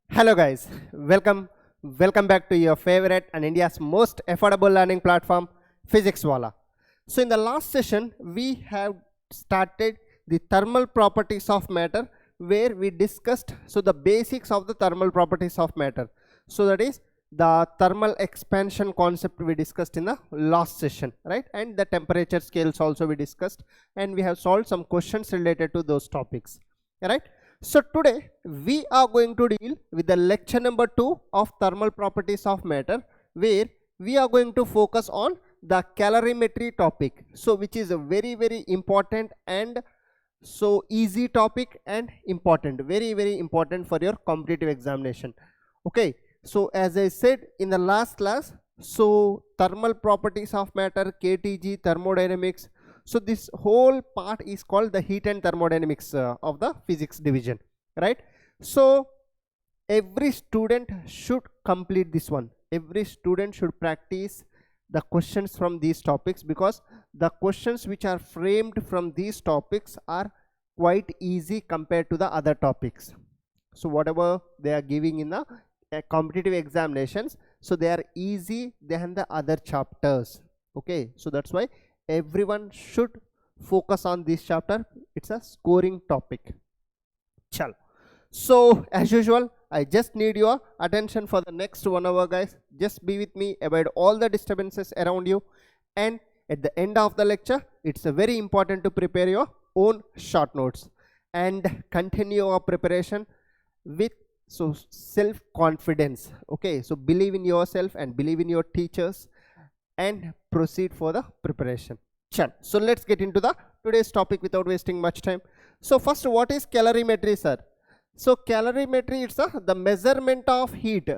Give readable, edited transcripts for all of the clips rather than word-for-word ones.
Hello guys, welcome back to your favorite and India's most affordable learning platform, Physics Wallah. So in the last session, we have started the thermal properties of matter, where we discussed the basics of the thermal properties of matter. So that is the thermal expansion concept we discussed in the last session, right? And the temperature scales also we discussed, and we have solved some questions related to those topics, right? So today we are going to deal with the lecture number 2 of thermal properties of matter, where we are going to focus on the calorimetry topic. So which is a very important and so easy topic and important, very important for your competitive examination. Okay, so as I said in the last class, so thermal properties of matter, KTG, thermodynamics. So this whole part is called the heat and thermodynamics of the physics division, right? So every student should complete this one. Every student should practice the questions from these topics, because the questions which are framed from these topics are quite easy compared to the other topics. So whatever they are giving in the competitive examinations, so they are easy than the other chapters. Okay, so that's why everyone should focus on this chapter. It's a scoring topic. Chal. So as usual, I just need your attention for the next 1 hour, guys. Just be with me, avoid all the disturbances around you, and at the end of the lecture, it's very important to prepare your own short notes and continue your preparation with self-confidence. Okay, so believe in yourself and believe in your teachers and proceed for the preparation. So let's get into the today's topic without wasting much time. So first, what is calorimetry, sir? So calorimetry, it's the measurement of heat.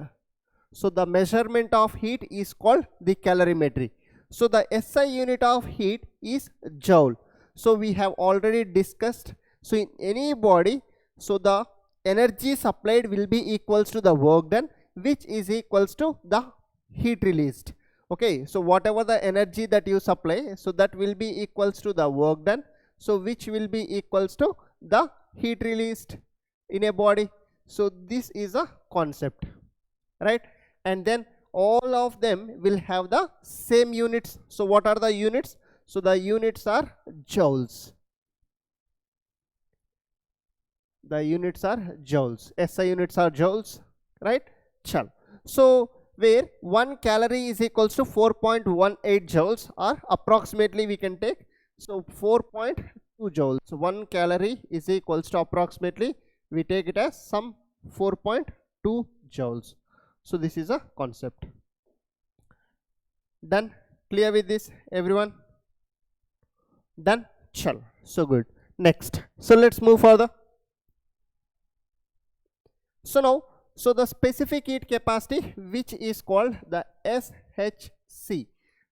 So the measurement of heat is called the calorimetry. So the SI unit of heat is joule. So we have already discussed, so in any body, so the energy supplied will be equals to the work done, which is equals to the heat released. Okay, so whatever the energy that you supply, so that will be equals to the work done, so which will be equals to the heat released in a body. So this is a concept, right? And then all of them will have the same units. So what are the units? So the units are joules. The units are joules. SI units are joules, right? Chal. So where 1 calorie is equals to 4.18 joules, or approximately we can take, so 4.2 joules. So 1 calorie is equals to approximately, we take it as some 4.2 joules. So this is a concept. Done? Clear with this, everyone? Done? Chal. So good. Next. So let's move further. So now, so the specific heat capacity, which is called the SHC.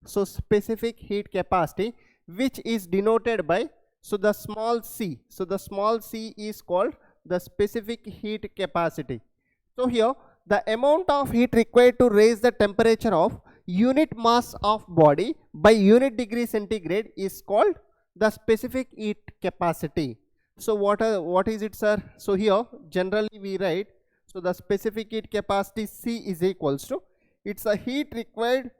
So specific heat capacity, which is denoted by, so the small c. So the small c is called the specific heat capacity. So here, the amount of heat required to raise the temperature of unit mass of body by unit degree centigrade is called the specific heat capacity. So what is it, sir? So here generally we write, so the specific heat capacity C is equals to, it's a heat required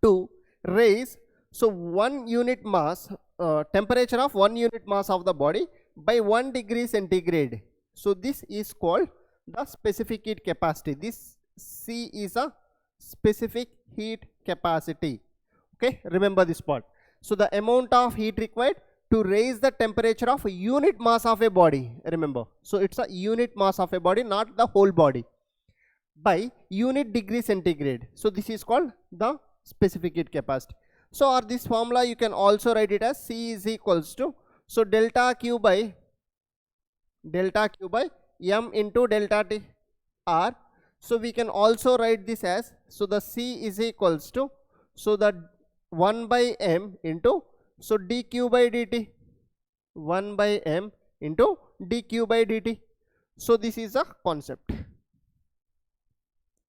to raise, so 1 unit mass, temperature of 1 unit mass of the body by 1 degree centigrade. So this is called the specific heat capacity. This C is a specific heat capacity. Okay, remember this part. So the amount of heat required to raise the temperature of a unit mass of a body, remember. So it's a unit mass of a body, not the whole body, by unit degree centigrade. So this is called the specific heat capacity. So or this formula you can also write it as C is equals to, so delta Q by M into delta T R. So we can also write this as, so the C is equals to, so the 1 by M into, so dq by dt, 1 by M into dq by dt. So this is a concept.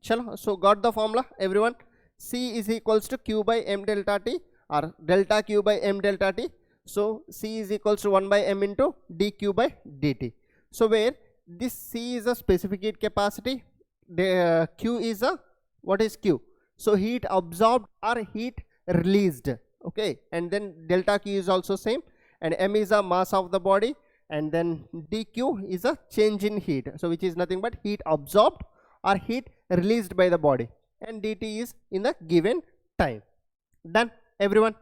Chalo, so got the formula, everyone? C is equals to Q by M delta T, or delta Q by M delta T. So C is equals to 1 by M into dq by dt. So where this C is a specific heat capacity, the Q is a, what is Q? So heat absorbed or heat released, okay, and then delta Q is also same, and M is a mass of the body, and then dQ is a change in heat, so which is nothing but heat absorbed or heat released by the body, and dt is in the given time. Done, everyone?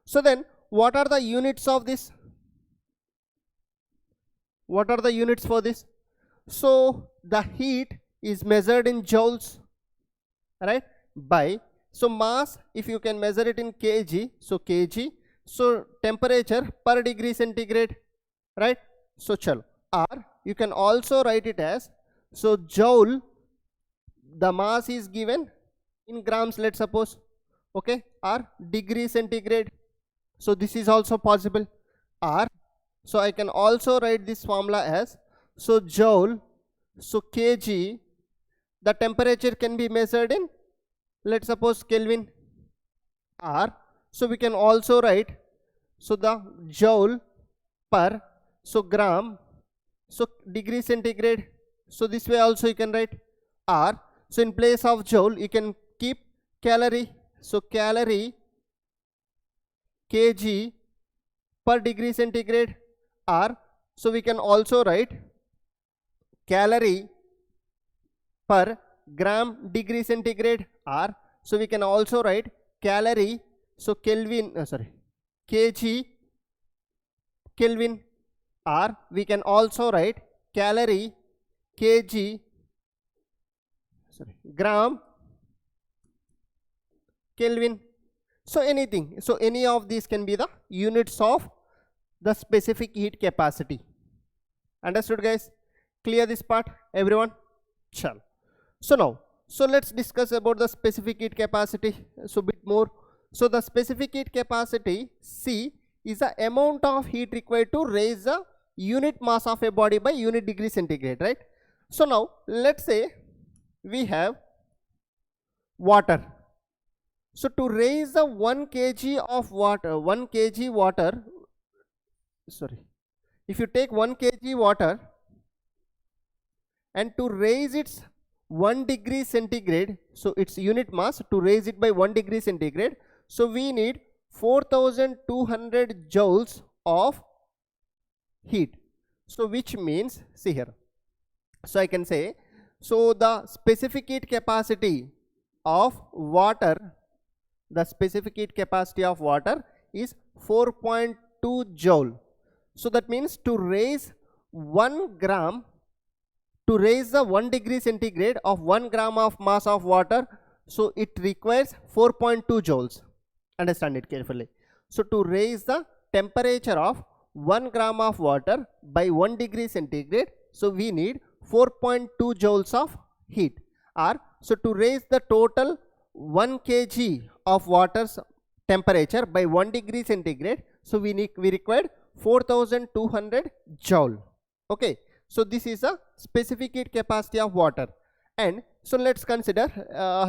So then what are the units of this? What are the units for this? So the heat is measured in joules, right, by, so mass, if you can measure it in kg, so kg, so temperature per degree centigrade, right? So chalo, or you can also write it as, so joule, the mass is given in grams, let's suppose, okay, or degree centigrade, so this is also possible. Or so I can also write this formula as, so joule, so kg, the temperature can be measured in, let's suppose, Kelvin. Or so we can also write, so the joule per, so gram, so degree centigrade, so this way also you can write. Or so in place of joule you can keep calorie, so calorie kg per degree centigrade. Or so we can also write calorie per gram degree centigrade. Or so we can also write calorie, so Kelvin, kg Kelvin. Or we can also write calorie kg, gram Kelvin. So anything, so any of these can be the units of the specific heat capacity. Understood, guys? Clear this part, everyone? Chal. So now, so let's discuss about the specific heat capacity, so bit more. So the specific heat capacity, C, is the amount of heat required to raise the unit mass of a body by unit degree centigrade, right? So now let's say we have water. So to raise the 1 kg of water, 1 kg water, if you take 1 kg water and to raise its 1 degree centigrade, so its unit mass, to raise it by 1 degree centigrade, so we need 4200 joules of heat. So which means, see here, so I can say, so the specific heat capacity of water, the specific heat capacity of water is 4.2 joule. So that means to raise 1 gram, to raise the 1 degree centigrade of 1 gram of mass of water, so it requires 4.2 joules. Understand it carefully. So to raise the temperature of 1 gram of water by 1 degree centigrade, so we need 4.2 joules of heat. Or so to raise the total 1 kg of water's temperature by 1 degree centigrade, so we required 4200 joule. Okay, so this is a specific heat capacity of water. And so let's consider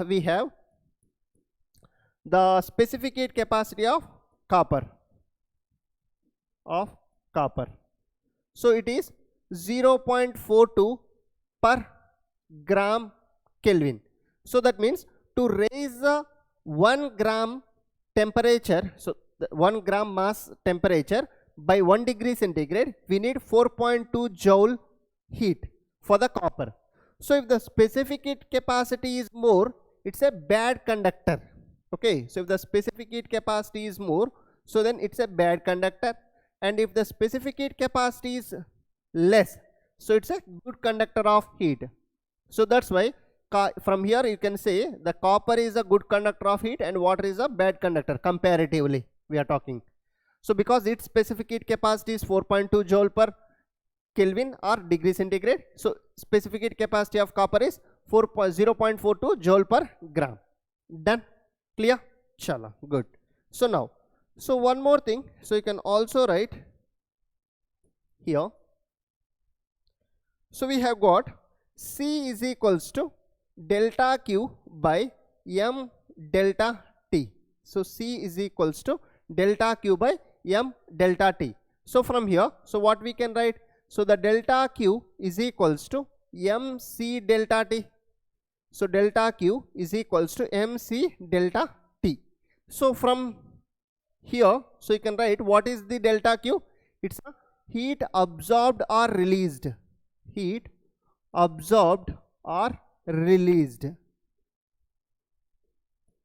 we have the specific heat capacity of copper, so it is 0.42 per gram Kelvin. So that means to raise the 1 gram temperature, so the 1 gram mass temperature by 1 degree centigrade, we need 4.2 joule heat for the copper. So if the specific heat capacity is more, it's a bad conductor. Okay, so if the specific heat capacity is more, so then it's a bad conductor. And if the specific heat capacity is less, so it's a good conductor of heat. So that's why from here you can say the copper is a good conductor of heat and water is a bad conductor comparatively, we are talking. So because its specific heat capacity is 4.2 joule per Kelvin or degree centigrade, so specific heat capacity of copper is 0.42 joule per gram. Done? Clear? Chala, good. So now, so one more thing, so you can also write here, so we have got C is equals to delta Q by M delta T. So C is equals to delta Q by M delta T. So from here, so what we can write, So the delta Q is equals to MC delta T. So delta Q is equals to MC delta T. So from here, so you can write what is the delta Q? It's a heat absorbed or released. Heat absorbed or released.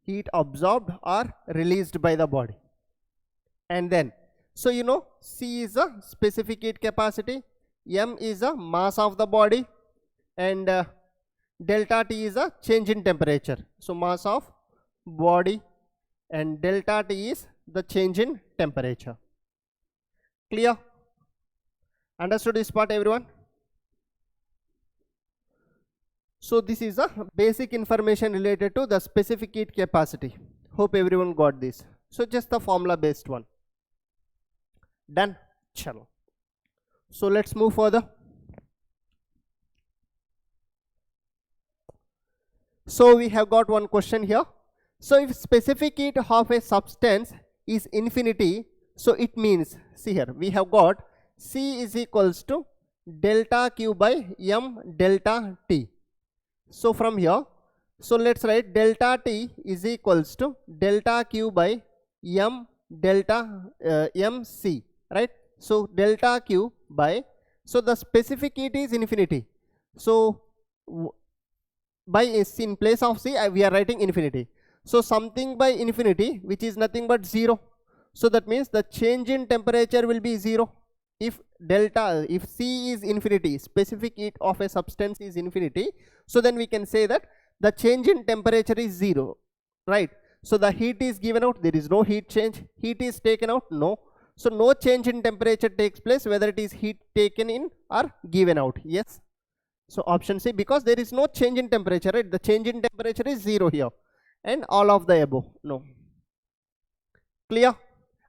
Heat absorbed or released by the body. And then, so you know, C is a specific heat capacity, M is a mass of the body, and delta T is a change in temperature. So mass of body and delta T is the change in temperature. Clear? Understood this part, everyone? So this is a basic information related to the specific heat capacity. Hope everyone got this. So just the formula based one. Done? Chalo. So let's move further. So we have got one question here. So if specific heat of a substance is infinity, so it means, see here, we have got C is equals to delta Q by M delta T. So from here, so let's write delta T is equals to delta Q by M delta MC, right? So delta Q by, so the specific heat is infinity. So by S in place of C, we are writing infinity. So something by infinity, which is nothing but 0. So that means the change in temperature will be 0. If C is infinity, specific heat of a substance is infinity, so then we can say that the change in temperature is 0, right? So the heat is given out, there is no heat change. Heat is taken out, no. So no change in temperature takes place, whether it is heat taken in or given out. Yes. So option C, because there is no change in temperature, right? The change in temperature is 0 here. And all of the above, no. Clear?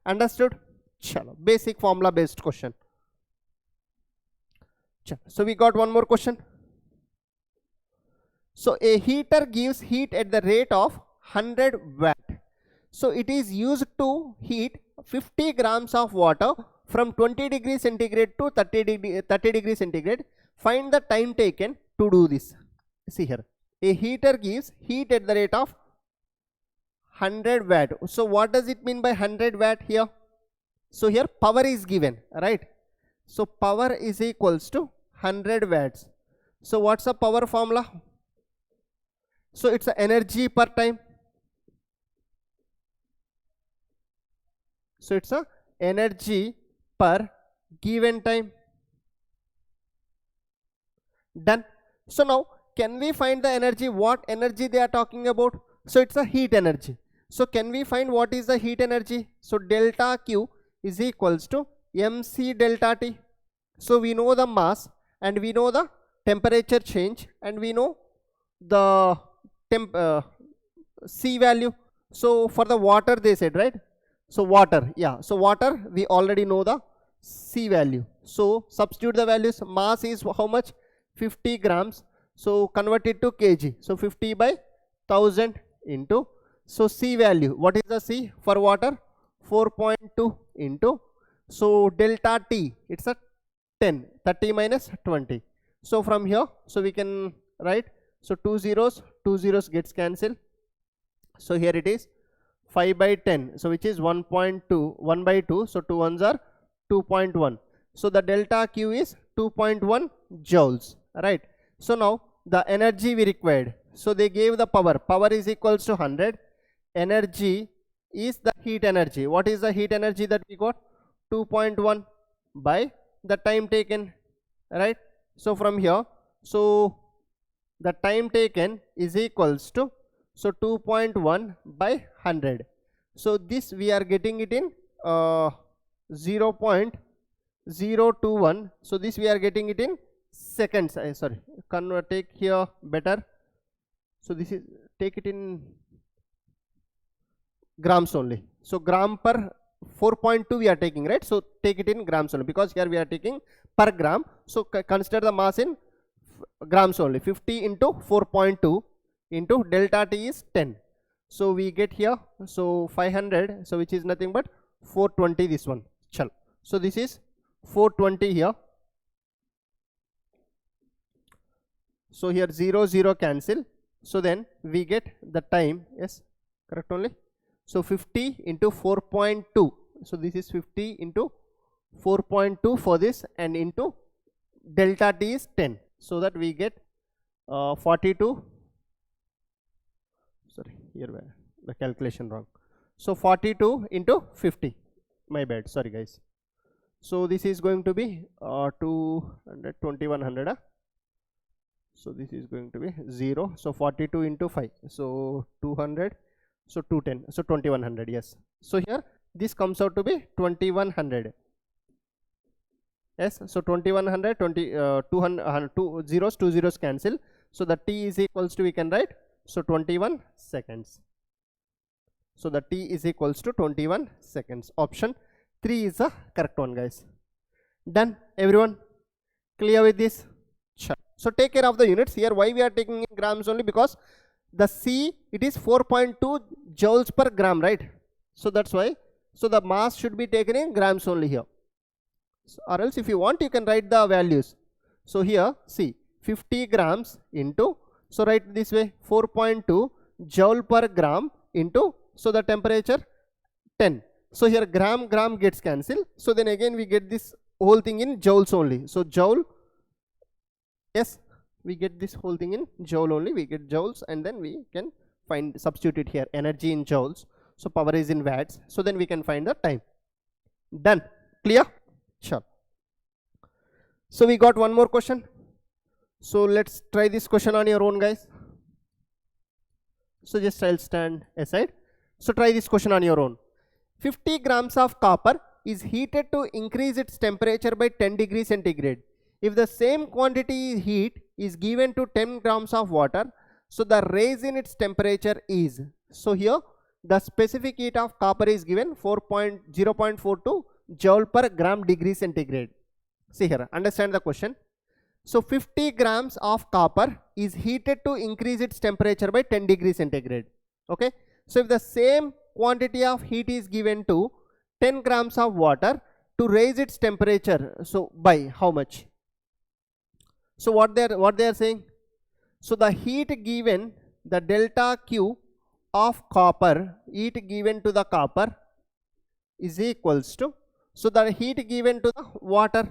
Understood? Chalo. Basic formula based question. Chalo. So we got one more question. So a heater gives heat at the rate of 100 watt. So it is used to heat 50 grams of water from 20 degrees centigrade to 30 degrees centigrade. Find the time taken to do this. See here, a heater gives heat at the rate of 100 watt. So what does it mean by 100 watt here? So here power is given, right? So power is equals to 100 watts. So what's the power formula? So it's the energy per time. So it's a energy per given time. Done. So now can we find the energy? What energy they are talking about? So it's a heat energy. So can we find what is the heat energy? So delta Q is equals to MC delta T. So we know the mass and we know the temperature change and we know the C value. So for the water they said, right? So water, yeah. So water we already know the C value. So substitute the values. Mass is how much? 50 grams. So convert it to kg. So 50 by 1000 into, so C value, what is the C for water? 4.2 into, so delta T, it's a 10, 30 minus 20. So from here, so we can write, so two zeros gets cancelled. So here it is 5 by 10, so which is 1.2, 1 by 2, so 2 ones are 2.1. So the delta Q is 2.1 joules, right? So now the energy we required, so they gave the power is equals to 100, energy is the heat energy. What is the heat energy that we got? 2.1 by the time taken, right? So from here, so the time taken is equals to, so 2.1 by 100. So this we are getting it in 0.021. So this we are getting it in seconds. Sorry, take here better. So this is, take it in grams only. So gram per 4.2 we are taking, right? So take it in grams only, because here we are taking per gram. So consider the mass in grams only. 50 into 4.2 into delta T is 10. So we get here, so 500, so which is nothing but 420, this one. Chal. So this is 420 here. So here 0, 0 cancel. So then we get the time, yes, correct only. So 50 into 4.2. So this is 50 into 4.2 for this, and into delta T is 10. So that we get 42. Sorry, here the calculation wrong. So 42 into 50. My bad, sorry guys. So this is going to be 200, 2100. So this is going to be 0. So 42 into 5. So 200. So 210. So 2100. Yes. So here this comes out to be 2100. Yes. So 2100, 200, 2 zeros, 2 zeros cancel. So the T is equals to, we can write, so 21 seconds. So the T is equals to 21 seconds. Option 3 is the correct one, guys. Done, everyone? Clear with this? Sure. So take care of the units. Here why we are taking in grams only, because the C, it is 4.2 joules per gram, right? So that's why. So the mass should be taken in grams only here. So, or else if you want, you can write the values. So here see 50 grams into, so write this way, 4.2 joule per gram into, so the temperature 10. So here gram gets cancelled. So then again we get this whole thing in joules only. So joule, yes, we get this whole thing in joule only. We get joules, and then we can find, substitute it here, energy in joules. So power is in watts. So then we can find the time. Done. Clear? Sure. So we got one more question. So let's try this question on your own, guys. So just I'll stand aside. So try this question on your own. 50 grams of copper is heated to increase its temperature by 10 degrees centigrade. If the same quantity heat is given to 10 grams of water, so the raise in its temperature is. So here the specific heat of copper is given 0.42 joule per gram degree centigrade. See here, understand the question. So 50 grams of copper is heated to increase its temperature by 10 degrees centigrade. Okay. So if the same quantity of heat is given to 10 grams of water to raise its temperature, so by how much? So what they are saying? So the heat given, the delta Q of copper, heat given to the copper is equals to, so the heat given to the water,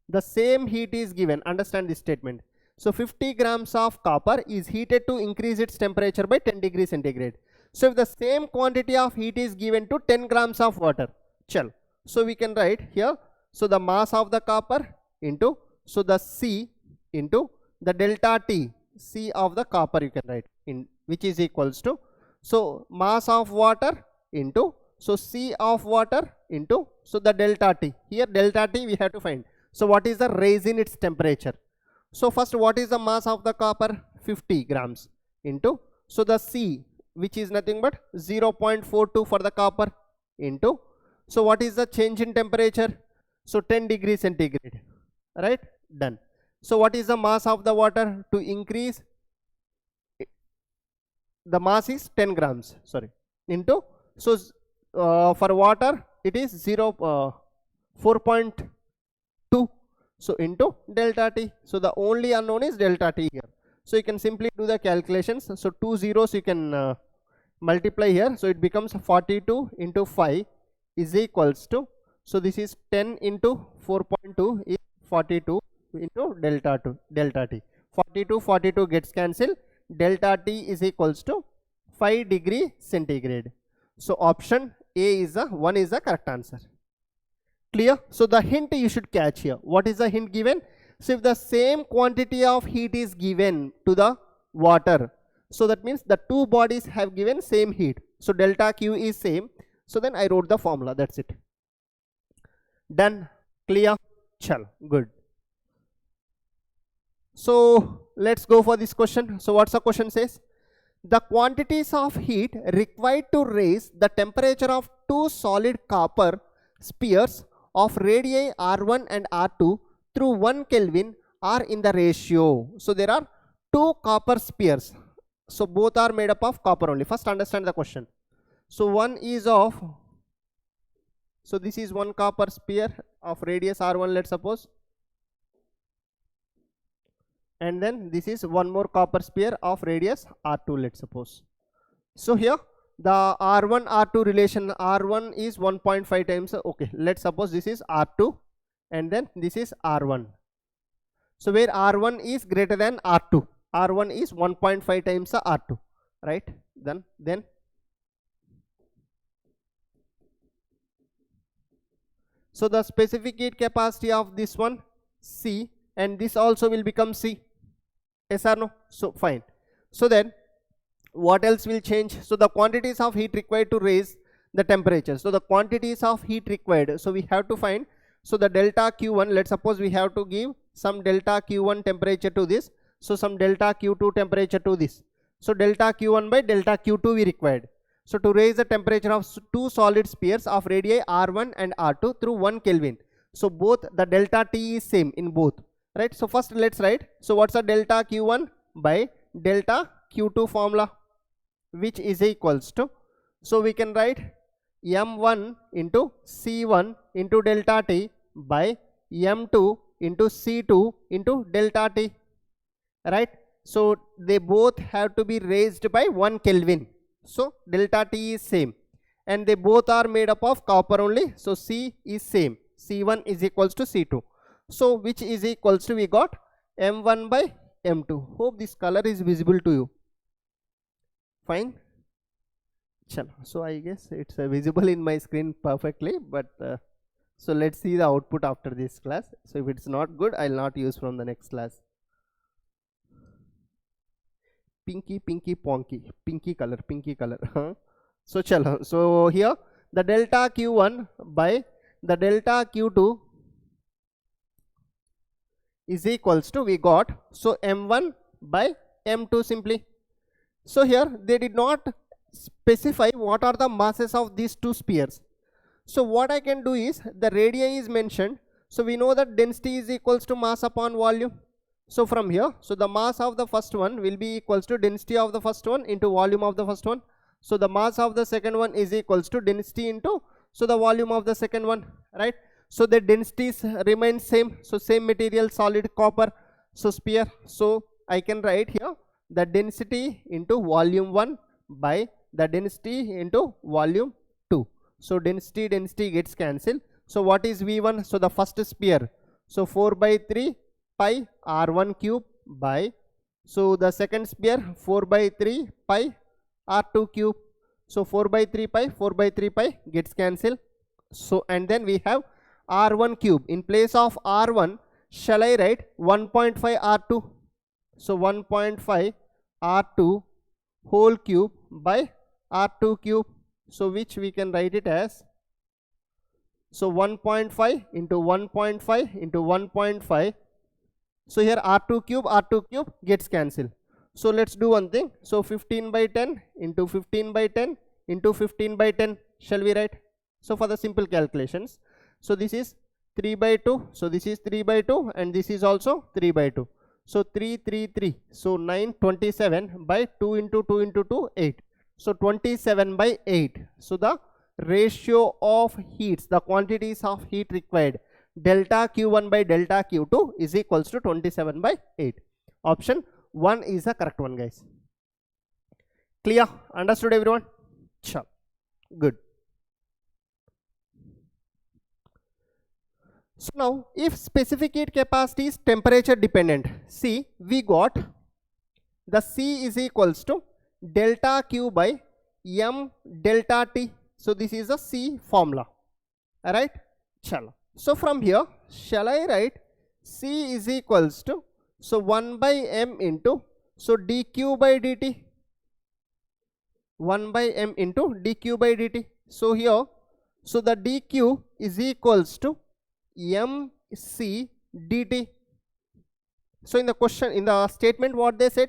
the same heat is given. Understand this statement. So 50 grams of copper is heated to increase its temperature by 10 degrees centigrade. So if the same quantity of heat is given to 10 grams of water, chal. So we can write here, so the mass of the copper into, so the C into the delta T, C of the copper you can write in, which is equals to, so mass of water into, so C of water into, so the delta T. Here delta T we have to find. So what is the raise in its temperature? So first, what is the mass of the copper? 50 grams into, so the C, which is nothing but 0.42 for the copper, into, so what is the change in temperature? So 10 degrees centigrade, right? Done. So what is the mass of the water to increase? The mass is 10 grams, sorry, into, so for water it is 4.2. So into delta T. So the only unknown is delta T here. So you can simply do the calculations. So 2 zeros you can multiply here. So it becomes 42 into 5 is equals to, so this is 10 into 4.2 is 42 into delta T. 42 gets cancelled. Delta T is equals to 5 degree centigrade. So option A is the one is the correct answer. Clear? So the hint you should catch here. What is the hint given? So if the same quantity of heat is given to the water, so that means the two bodies have given same heat. So delta Q is same. So then I wrote the formula. That's it. Done. Clear? Chal. Good. So let's go for this question. So what's the question says? The quantities of heat required to raise the temperature of two solid copper spheres of radii R1 and R2 through 1 Kelvin are in the ratio. So there are two copper spheres. So both are made up of copper only. First understand the question. So one is of, so this is one copper sphere of radius R1, let's suppose. and then this is one more copper sphere of radius r2, let's suppose. So here the r1 r2 relation, r1 is 1.5 times, okay, let's suppose this is r2 and then this is r1. So where r1 is greater than r2, r1 is 1.5 times r2, right? Then so the specific heat capacity of this one C, and this also will become C. Yes or no? So fine. So then what else will change? So the quantities of heat required to raise the temperature. So the quantities of heat required, so we have to find, so the delta Q1, let's suppose we have to give some delta Q1 temperature to this, so some delta Q2 temperature to this. So delta Q1 by delta Q2 we required. So to raise the temperature of two solid spheres of radii R1 and R2 through 1 Kelvin. So both the delta T is same in both, right? So first let's write, so what's the delta Q1 by delta Q2 formula, which is equals to, so we can write M1 into C1 into delta T by M2 into C2 into delta T, right? So they both have to be raised by 1 Kelvin. So delta T is same and they both are made up of copper only. So C is same, C1 is equals to C2. So which is equals to, we got M1 by M2. Hope this color is visible to you. Fine. Chalo. So I guess it's visible in my screen perfectly, but so let's see the output after this class. So if it's not good, I'll not use from the next class. Pinky ponky, pinky color. So chalo. So here the delta Q1 by the delta Q2 is equals to, we got, so M1 by M2 simply. So here they did not specify what are the masses of these two spheres. So what I can do is, the radii is mentioned, so we know that density is equals to mass upon volume. So from here, so the mass of the first one will be equals to density of the first one into volume of the first one. So the mass of the second one is equals to density into, so the volume of the second one, right? So the densities remain same, so same material, solid copper, so sphere. So I can write here the density into volume 1 by the density into volume 2. So density gets cancelled. So what is V1? So the first sphere, so 4 by 3 pi R1 cube by, so the second sphere 4 by 3 pi R2 cube. So 4 by 3 pi gets cancelled. So and then we have R1 cube. In place of R1, shall I write 1.5 R2? So 1.5 R2 whole cube by R2 cube. So which we can write it as, so 1.5 into 1.5 into 1.5. So here R2 cube gets cancelled. So let's do one thing. So 15 by 10 into 15 by 10 into 15 by 10 shall we write? So for the simple calculations, so this is 3 by 2, so this is 3 by 2 and this is also 3 by 2. So 3, 3, 3, so 9, 27 by 2 into 2 into 2, 8. So 27 by 8. So the ratio of heats, the quantities of heat required, delta Q1 by delta Q2 is equals to 27 by 8. Option 1 is the correct one, guys. Clear? Understood everyone? Sure. Good. So now if specific heat capacity is temperature dependent, see we got the C is equals to delta Q by M delta T. So this is the C formula, alright? Chalo. So from here, shall I write C is equals to, so 1 by M into, so dQ by dt, 1 by M into dQ by dt. So here, so the dQ is equals to MC dt. So in the question, in the statement what they said,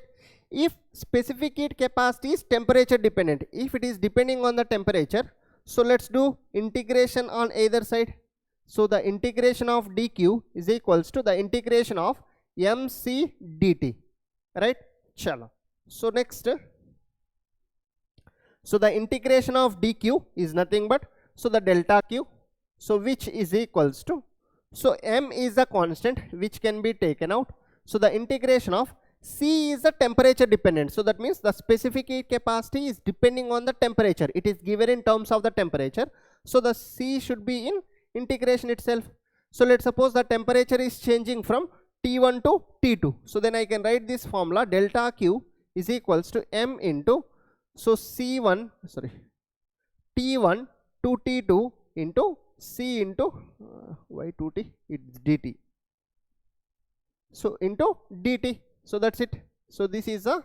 if specific heat capacity is temperature dependent, if it is depending on the temperature, so let's do integration on either side. So the integration of dq is equals to the integration of MC dt, right? Chalo. So next, so the integration of dq is nothing but, so the delta q, so which is equals to, so M is a constant which can be taken out. So the integration of C is the temperature dependent. So that means the specific heat capacity is depending on the temperature. It is given in terms of the temperature. So the C should be in integration itself. So let's suppose the temperature is changing from T1 to T2. So then I can write this formula, delta Q is equals to M into, so T1 to T2 into C into Y2T, it's dt. So into dt. So that's it. So this is a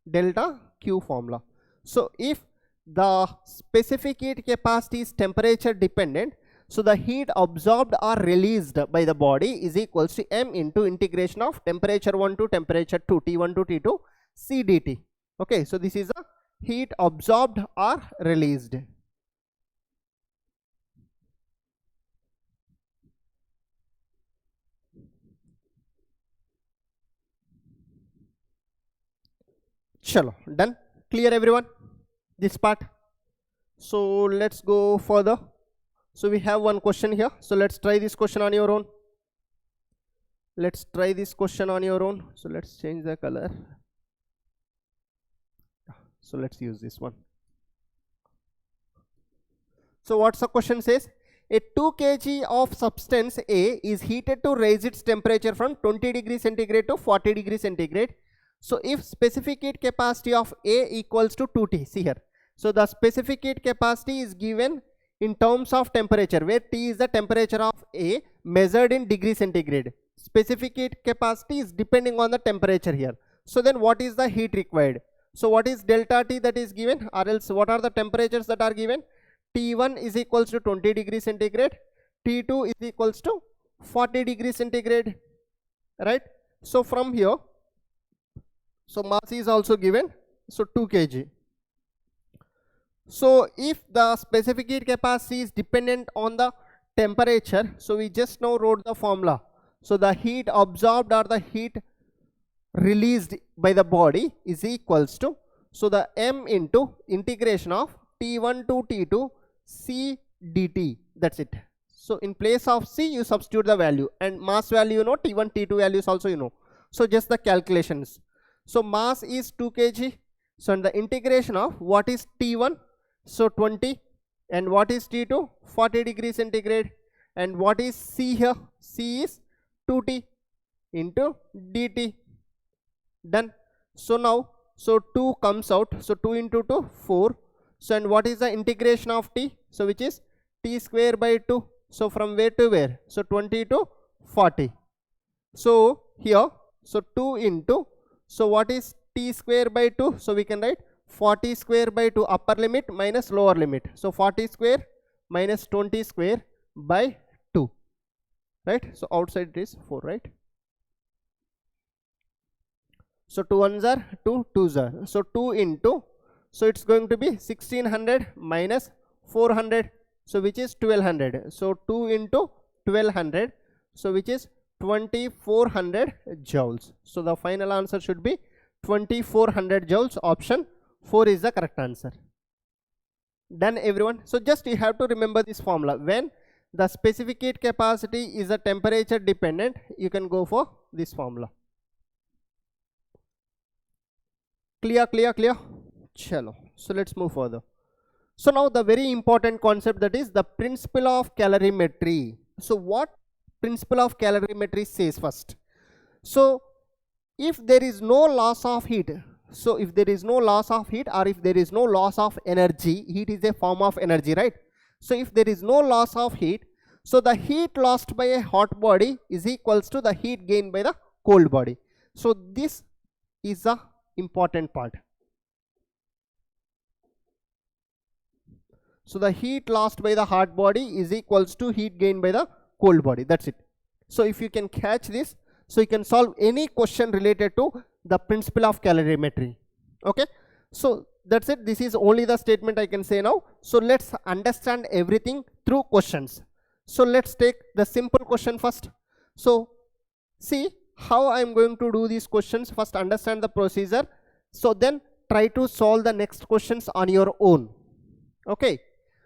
delta Q formula. So if the specific heat capacity is temperature dependent, so the heat absorbed or released by the body is equals to M into integration of temperature 1 to temperature 2, T1 to T2, C dt. Okay, so this is a heat absorbed or released. Chalo, done? Clear everyone? This part. So let's go further. So we have one question here. So let's try this question on your own. Let's try this question on your own. So let's change the color. So let's use this one. So what's the question says? A 2 kg of substance A is heated to raise its temperature from 20 degrees centigrade to 40 degrees centigrade. So if specific heat capacity of A equals to 2T, see here. So the specific heat capacity is given in terms of temperature, where T is the temperature of A measured in degree centigrade. Specific heat capacity is depending on the temperature here. So then what is the heat required? So what is delta T that is given, or else what are the temperatures that are given? T1 is equals to 20 degrees centigrade, T2 is equals to 40 degrees centigrade, right? So from here, so mass is also given, so 2 kg. So if the specific heat capacity is dependent on the temperature, so we just now wrote the formula. So the heat absorbed or the heat released by the body is equals to, so the M into integration of T1 to T2 C dt, that's it. So in place of C you substitute the value, and mass value you know, T1 T2 values also you know. So just the calculations. So mass is 2 kg. So in the integration of what is T1, so 20, and what is T2, 40 degrees centigrade, and what is C here, C is 2T into dt. Done. So now, so 2 comes out, so 2 into 2, 4. So and what is the integration of T, so which is T square by 2. So from where to where? So 20 to 40. So here, so 2 into, so what is T square by 2? So we can write 40 square by 2, upper limit minus lower limit. So 40 square minus 20 square by 2, right? So outside it is 4, right? So 2 ones are 2, 2s are. So 2 into, so it's going to be 1600 minus 400, so which is 1200. So 2 into 1200, so which is 2400 joules. So the final answer should be 2400 joules. Option 4 is the correct answer. Done everyone. So just you have to remember this formula. When the specific heat capacity is a temperature dependent, you can go for this formula. Clear? Chalo. So let's move further. So now the very important concept, that is the principle of calorimetry. So what principle of calorimetry says first? So if there is no loss of heat, so if there is no loss of heat, or if there is no loss of energy, heat is a form of energy, right? So if there is no loss of heat, so the heat lost by a hot body is equals to the heat gained by the cold body. So this is the important part. So the heat lost by the hot body is equals to heat gained by the cold body. That's it. So if you can catch this, so you can solve any question related to the principle of calorimetry. Okay. So that's it. This is only the statement I can say now. So let's understand everything through questions. So let's take the simple question first. So see how I am going to do these questions. First understand the procedure. So then try to solve the next questions on your own. Okay.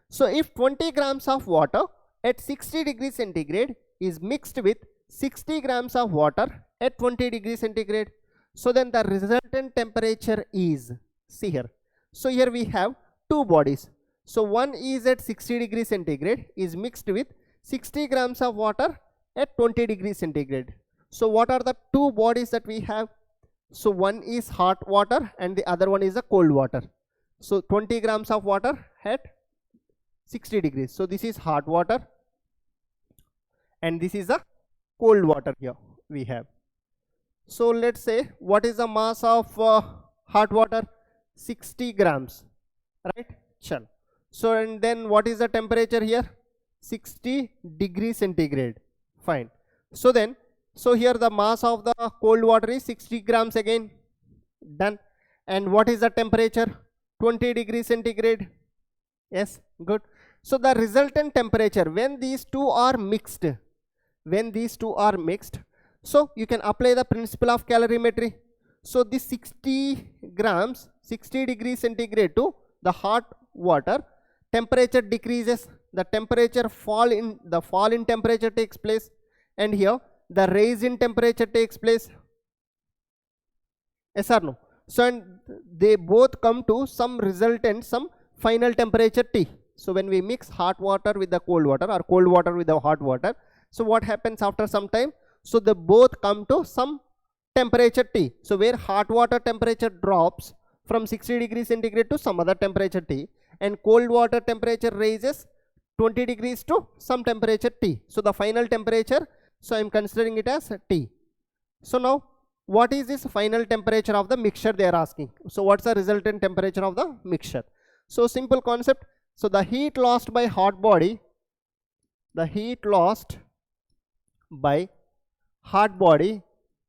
So if 20 grams of water at 60 degrees centigrade is mixed with 60 grams of water at 20 degrees centigrade. So then the resultant temperature is, see here, so here we have two bodies. So one is at 60 degrees centigrade is mixed with 60 grams of water at 20 degrees centigrade. So what are the two bodies that we have? So one is hot water and the other one is a cold water. So 20 grams of water at 60 degrees. So this is hot water and this is a cold water here we have. So let's say what is the mass of hot water? 60 grams, right? Chal. So and then what is the temperature here? 60 degrees centigrade. Fine. So then, so here the mass of the cold water is 60 grams again. Done. And what is the temperature? 20 degrees centigrade. Yes, good. So the resultant temperature when these two are mixed, so you can apply the principle of calorimetry. So this 60 grams, 60 degrees centigrade to the hot water, temperature decreases, the temperature fall in temperature takes place, and here the rise in temperature takes place. Yes or no? So and they both come to some resultant, some final temperature T. So when we mix hot water with the cold water or cold water with the hot water, so what happens after some time? So they both come to some temperature T. So where hot water temperature drops from 60 degrees centigrade to some other temperature T, and cold water temperature rises 20 degrees to some temperature T. So the final temperature, so I am considering it as T. So now what is this final temperature of the mixture they are asking? So what's the resultant temperature of the mixture? So simple concept. So the heat lost by hot body,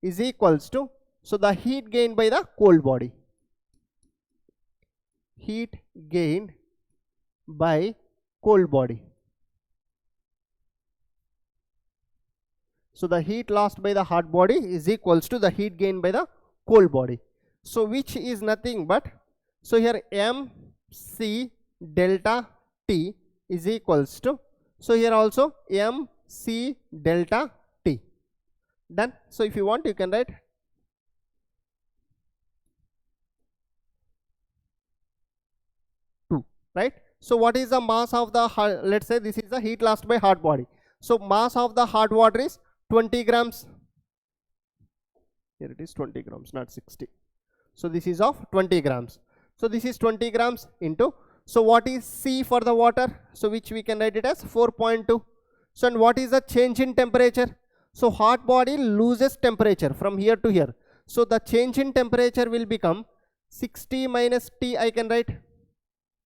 is equals to, so the heat gained by the cold body. Heat gained by cold body. So the heat lost by the hot body is equals to the heat gained by the cold body. So which is nothing but, so here MC delta T is equals to, so here also MC delta T. Done. So if you want you can write right? So what is the mass of the, let's say this is the heat lost by hot body. So mass of the hot water is 20 grams. Here it is 20 grams, not 60. So this is of 20 grams. So this is 20 grams into, so what is C for the water? So which we can write it as 4.2. So and what is the change in temperature? So hot body loses temperature from here to here. So the change in temperature will become 60 minus T, I can write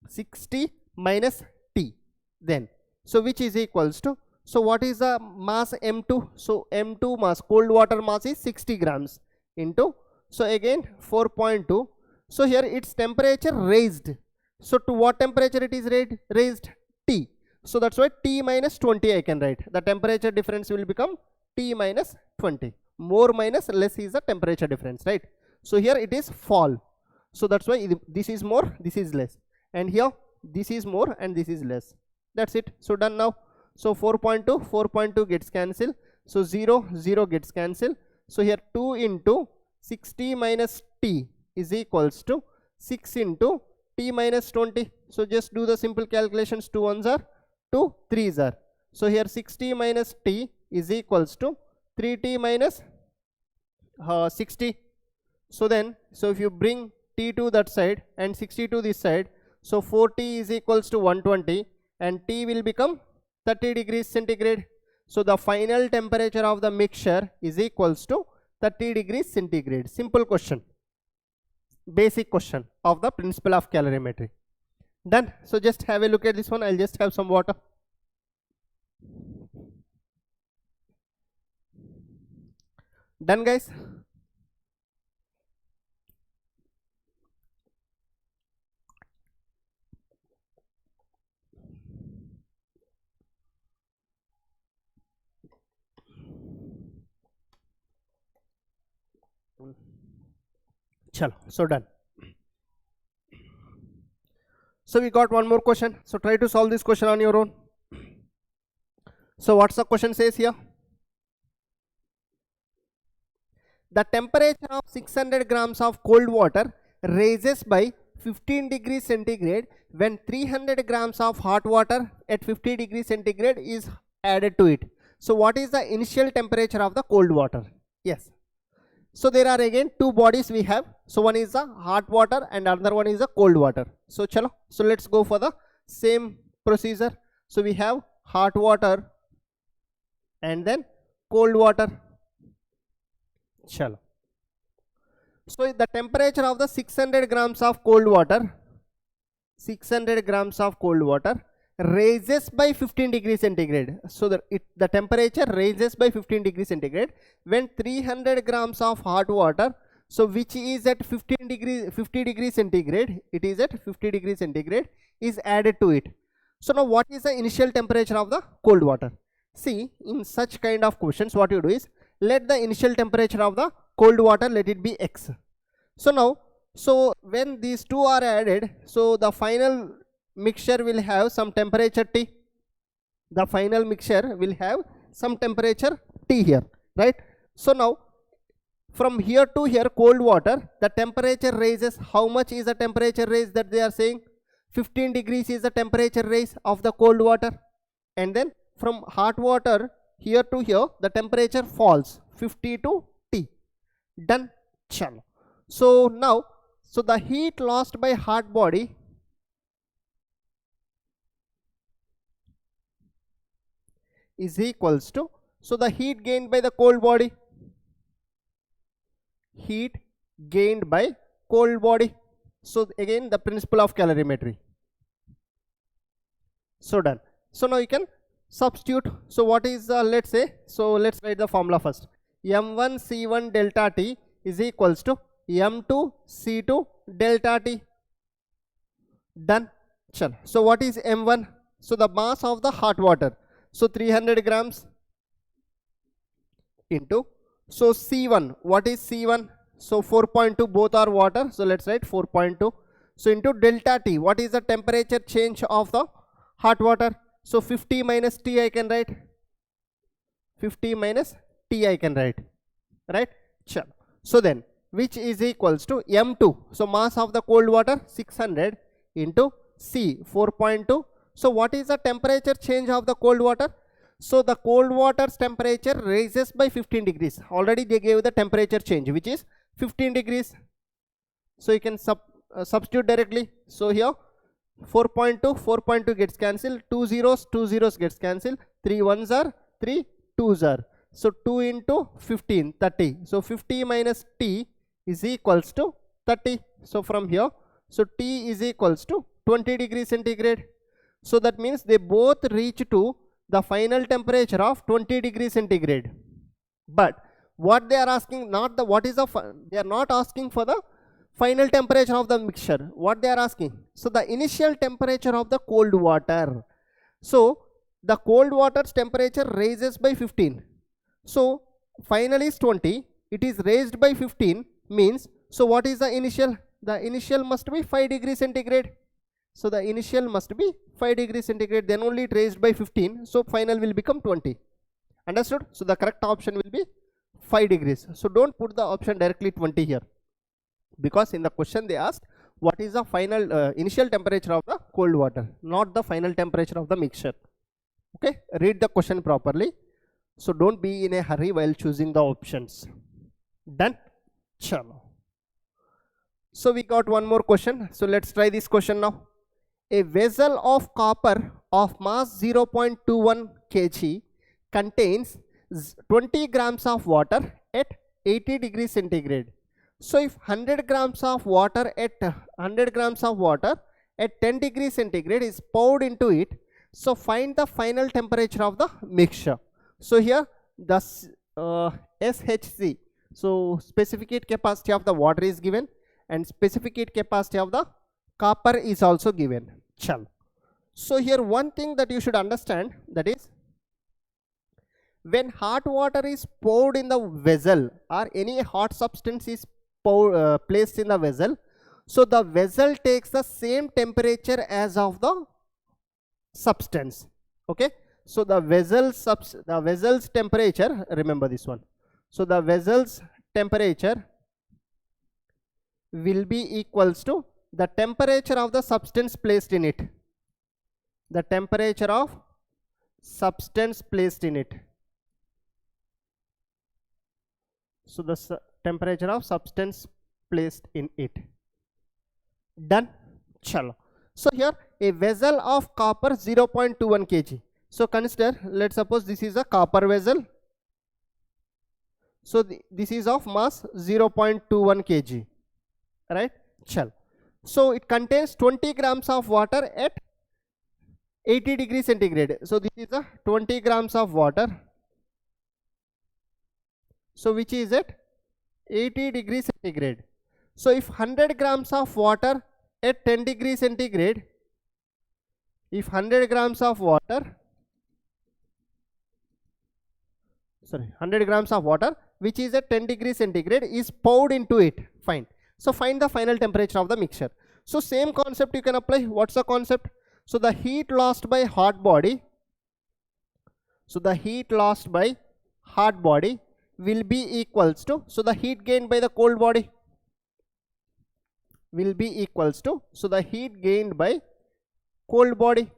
60 minus T then. So which is equals to, so what is the mass M2? So M2 mass, cold water mass is 60 grams into, so again 4.2. So here its temperature raised. So to what temperature it is raised? T. So that's why T minus 20 I can write. The temperature difference will become T minus 20. More minus less is the temperature difference, right? So here it is fall. So that's why this is more, this is less. And here this is more and this is less. That's it. So done now. So 4.2 gets cancelled. So 0 gets cancelled. So here 2 into 60 minus T is equals to 6 into T minus 20. So just do the simple calculations. 2 ones are 2, 3s are. So here 60 minus T is equals to 3T minus 60. So then, so if you bring T to that side and 60 to this side, so 4T is equals to 120 and T will become 30 degrees centigrade. So the final temperature of the mixture is equals to 30 degrees centigrade. Simple question. Basic question of the principle of calorimetry. Done. So just have a look at this one. I'll just have some water. Done, guys. Chalo, so done. So we got one more question. So try to solve this question on your own. So what's the question says here? the temperature of 600 grams of cold water raises by 15 degrees centigrade when 300 grams of hot water at 50 degrees centigrade is added to it. So what is the initial temperature of the cold water? Yes. So there are again two bodies we have. So one is the hot water and another one is the cold water. So chalo. So let's go for the same procedure. So we have hot water and then cold water. Chalo. So the temperature of the 600 grams of cold water, 600 grams of cold water raises by 15 degrees centigrade. So the temperature raises by 15 degrees centigrade when 300 grams of hot water, so which is at 50 degrees centigrade, it is at 50 degrees centigrade, is added to it. So now what is the initial temperature of the cold water? See, in such kind of questions what you do is, let the initial temperature of the cold water, let it be X. So now, so when these two are added, so the final mixture will have some temperature T. The final mixture will have some temperature T here, right? So now from here to here cold water, the temperature raises. How much is the temperature raise that they are saying? 15 degrees is the temperature raise of the cold water. And then from hot water here to here the temperature falls 50 to T. Done. Chalo. So now, so the heat lost by hot body is equals to, so the heat gained by the cold body, heat gained by cold body. So again the principle of calorimetry. So done. So now you can substitute. So what is let's say, so let's write the formula first. M1 C1 delta T is equals to M2 C2 delta T. Done. Chal. So what is M1? So the mass of the hot water. So 300 grams into, so C1, what is C1? So 4.2, both are water, so let's write 4.2. So into delta T, what is the temperature change of the hot water? So 50 minus T I can write, 50 minus T I can write, right? Sure. So then, which is equals to M2, so mass of the cold water 600 into C 4.2. So what is the temperature change of the cold water? So the cold water's temperature raises by 15 degrees. Already they gave the temperature change, which is 15 degrees. So you can substitute directly. So here 4.2 gets cancelled, 2 zeros gets cancelled, 3 ones are 3 twos are. So 2 into 15, 30. So 50 minus T is equals to 30. So from here, so T is equals to 20 degrees centigrade. So that means they both reach to the final temperature of 20 degrees centigrade. But what they are asking, not the what is the, they are not asking for the final temperature of the mixture. What they are asking? So the initial temperature of the cold water. So the cold water's temperature raises by 15. So final is 20. It is raised by 15 means, so what is the initial? The initial must be 5 degrees centigrade. So the initial must be 5 degrees centigrade, then only it raised by 15. So final will become 20. Understood? So the correct option will be 5 degrees. So don't put the option directly 20 here, because in the question they asked what is the final initial temperature of the cold water, not the final temperature of the mixture. Okay, read the question properly. So don't be in a hurry while choosing the options. Done? Chalo. So we got one more question. So let's try this question now. A vessel of copper of mass 0.21 kg contains 20 grams of water at 80 degrees centigrade. So if 100 grams of water at 10 degrees centigrade is poured into it, so find the final temperature of the mixture. So here the SHC, so specific heat capacity of the water is given, and specific heat capacity of the copper is also given. Chal. So here one thing that you should understand, that is, when hot water is poured in the vessel or any hot substance is placed in the vessel, so the vessel takes the same temperature as of the substance. Okay, so the vessel's temperature, remember this one, so the vessel's temperature will be equals to the temperature of the substance placed in it. The temperature of substance placed in it. So the temperature of substance placed in it. Done? Chalo. So here a vessel of copper 0.21 kg. So consider, let's suppose this is a copper vessel. So this is of mass 0.21 kg. Right? Chalo. So it contains 20 grams of water at 80 degrees centigrade. So this is a 20 grams of water. So which is at 80 degrees centigrade. So if 100 grams of water at 10 degrees centigrade, if 100 grams of water, 100 grams of water which is at 10 degrees centigrade is poured into it, fine. So find the final temperature of the mixture. So same concept you can apply. What's the concept? So the heat lost by hot body, so the heat lost by hot body will be equals to, so the heat gained by the cold body will be equals to, so the heat gained by cold body.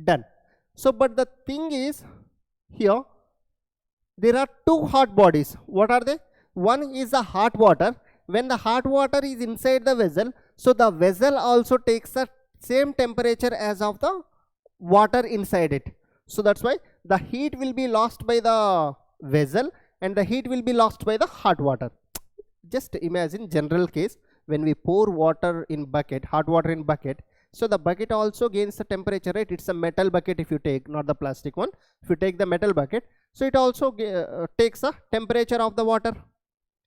Done. So but the thing is here there are two hot bodies. What are they? One is the hot water. When the hot water is inside the vessel, so the vessel also takes the same temperature as of the water inside it. So that's why the heat will be lost by the vessel and the heat will be lost by the hot water. Just imagine general case, when we pour water in bucket, hot water in bucket, so the bucket also gains the temperature, right? It's a metal bucket if you take, not the plastic one. If you take the metal bucket, so it also takes the temperature of the water,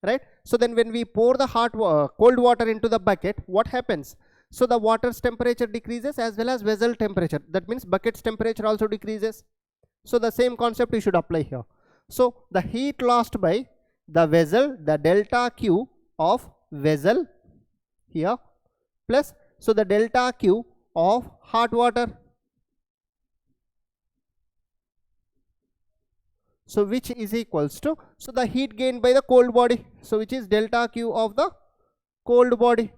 right? So then when we pour the cold water into the bucket, what happens? So the water's temperature decreases as well as vessel temperature. That means bucket's temperature also decreases. So the same concept you should apply here. So the heat lost by the vessel, the delta Q of vessel here, plus so the delta Q of hot water. So which is equals to, so the heat gained by the cold body, so which is delta Q of the cold body.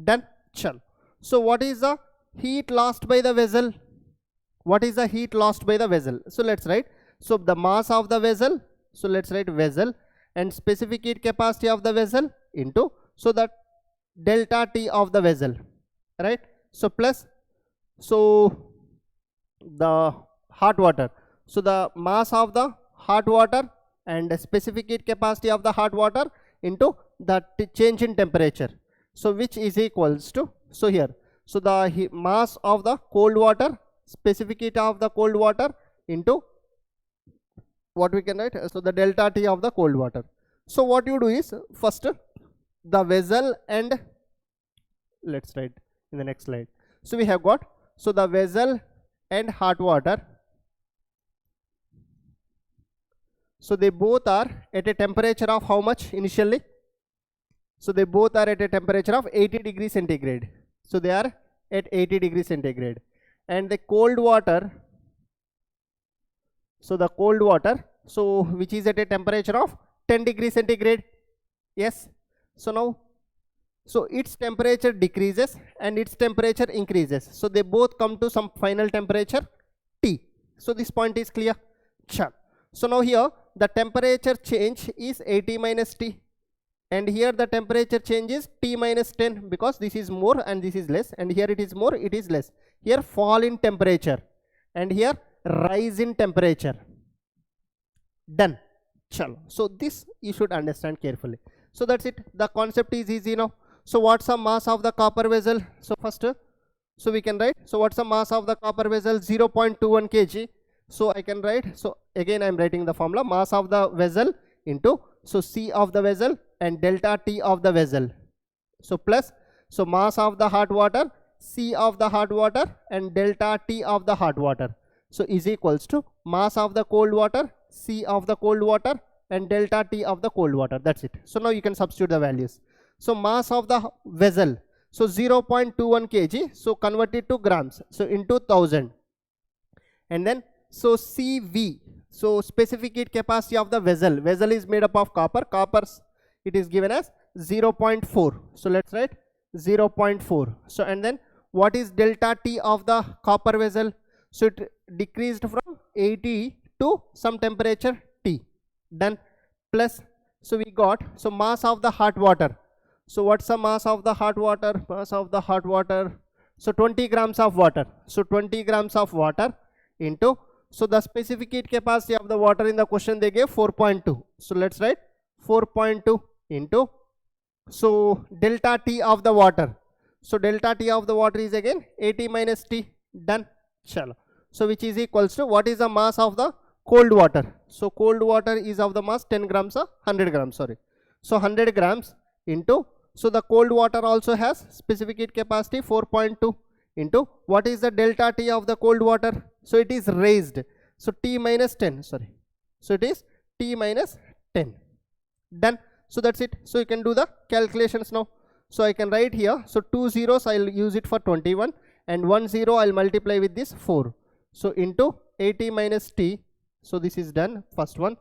Done? Chal. So what is the heat lost by the vessel? What is the heat lost by the vessel? So let's write, so the mass of the vessel, so let's write vessel, and specific heat capacity of the vessel into, so that delta T of the vessel, right? So plus, so the hot water, so the mass of the hot water and the specific heat capacity of the hot water into the change in temperature. So which is equals to, so here, so the mass of the cold water, specific heat of the cold water into what we can write, so the delta T of the cold water. So what you do is, first the vessel, and let's write in the next slide. So we have got, so the vessel and hot water, so they both are at a temperature of how much initially? So they both are at a temperature of 80 degrees centigrade. So they are at 80 degrees centigrade. And the cold water, so the cold water, so which is at a temperature of 10 degrees centigrade. Yes. So now, so its temperature decreases and its temperature increases. So they both come to some final temperature T. So this point is clear. Sure. So now here the temperature change is 80 minus T. And here the temperature change is T minus 10, because this is more and this is less, and here it is more, it is less. Here fall in temperature and here rise in temperature. Done. Chalo. So this you should understand carefully. So that's it. The concept is easy now. So what's the mass of the copper vessel? So first, so we can write, so what's the mass of the copper vessel? 0.21 kg. So I can write, so again I am writing the formula, mass of the vessel into, so C of the vessel and delta T of the vessel. So plus, so mass of the hot water, C of the hot water and delta T of the hot water. So is equals to mass of the cold water, C of the cold water and delta T of the cold water. That's it. So now you can substitute the values. So mass of the vessel, so 0.21 kg, so convert it to grams, so into 1000. And then So CV, so specific heat capacity of the vessel. Vessel is made up of copper. Coppers, it is given as 0.4. So let's write 0.4. So and then what is delta T of the copper vessel? So it decreased from 80 to some temperature T. Done. Plus, so we got, so mass of the hot water. So what's the mass of the hot water? Mass of the hot water. So 20 grams of water. So 20 grams of water into, so the specific heat capacity of the water in the question they gave 4.2. So let's write 4.2 into, so delta T of the water. So delta T of the water is again 80 minus T. Done. Chalo. So which is equals to, what is the mass of the cold water? So cold water is of the mass 10 grams or 100 grams, sorry. So 100 grams into, so the cold water also has specific heat capacity 4.2 into, what is the delta T of the cold water? So it is raised. So T minus 10, sorry. So it is T minus 10. Done. So that's it. So you can do the calculations now. So I can write here, so 2 zeros I'll use it for 21 and 1 0 I'll multiply with this 4. So into 80 minus T. So this is done, first one.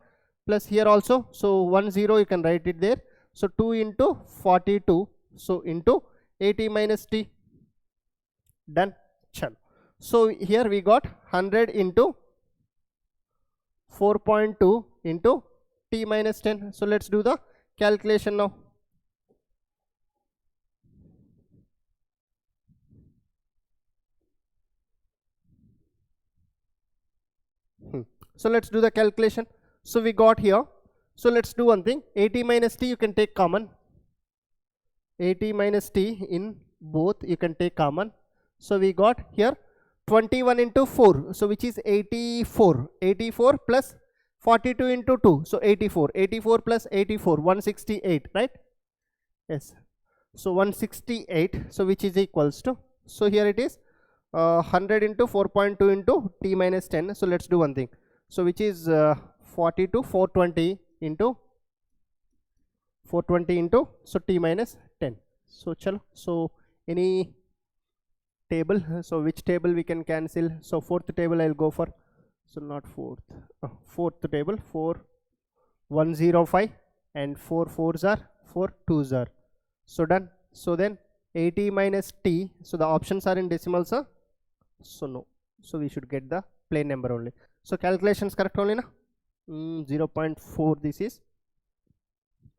Plus here also, so 1 0 you can write it there. So 2 into 42. So into 80 minus T. Done. Chal. So here we got 100 into 4.2 into T minus 10. So let's do the calculation now. So let's do the calculation. So we got here. So let's do one thing. 80 minus T you can take common. 80 minus T in both you can take common. So we got here 21 into 4. So which is 84. 84 plus 42 into 2. So 84. 84 plus 84. 168, right? Yes. So 168. So which is equals to. So here it is 100 into 4.2 into T minus 10. So let's do one thing. So which is 42, 420 into 420 into, so T minus 10. So chalo. So any table, so which table we can cancel? So fourth table I'll go for, so not fourth, fourth table, 4 105 and 4 4s are 4 2s are. So done. So then 80 minus T, so the options are in decimals, so no, so we should get the plain number only. So calculations correct only na? 0.4 this is,